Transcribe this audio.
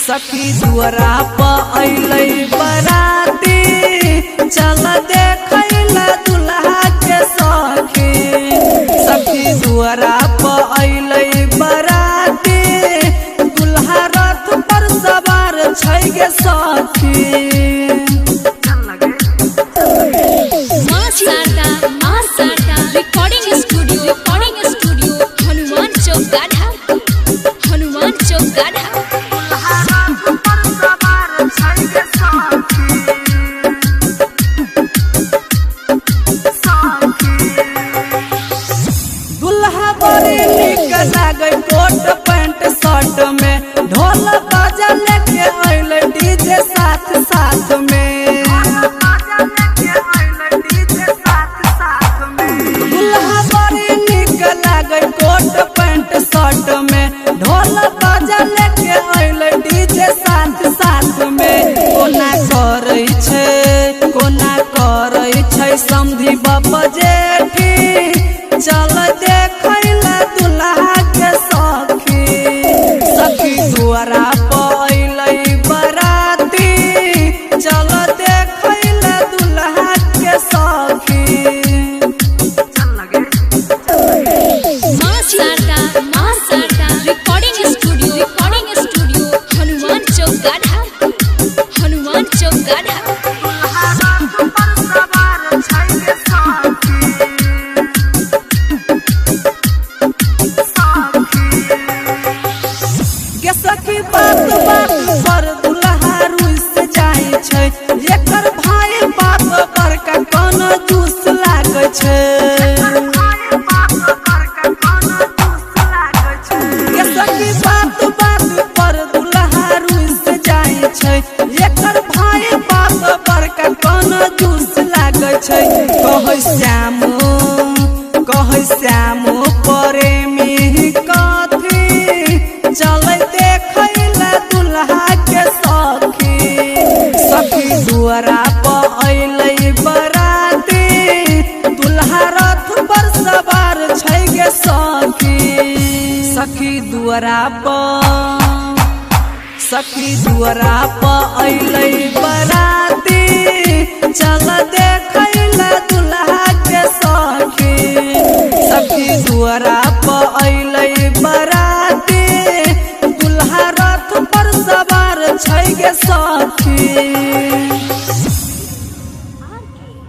सखी दुआरा पर अइलै बराती चल देखैला दुल्हा के सखी। सखी दुआरा पर अइलै बराती दुल्हा रथ पर सवार छै गे सखी। कोट पैंट शर्ट में ढोल बाजा लेके अइले डीजे साथ साथ में। दुल्हा बड़ी निक लागे कोट पैंट शर्ट में ढोल बाजा लेके अइले डीजे साथ साथ में। कोना करै छै समधी बाप जेठी चल देखैला दुल्हा के सखी। सखी दुआरा पर अइलै बराती चल देखैला दुल्हा के सखी। बात पर दुल्हा रुस जाय छै एकर भाई बाप बड़का कोनो जूस लागे छै। सखी बात पर दुल्हा रुस जाय छै एकर भाई बाप बड़का कोनो जूस लागे छै। कहै श्याम प्रेमी कथी चल देखैला दुल्हा के सखी। सखी दुआरा पर अइलै बराती दुल्हा रथ पर सवार छै गे सखी। सखी दुआरा पर अइलै बराती चल देखैला दुल्हा के सखी। सखी दुआरा पर अइलै बराती दुल्हा रथ पर सवार छै गे सखी।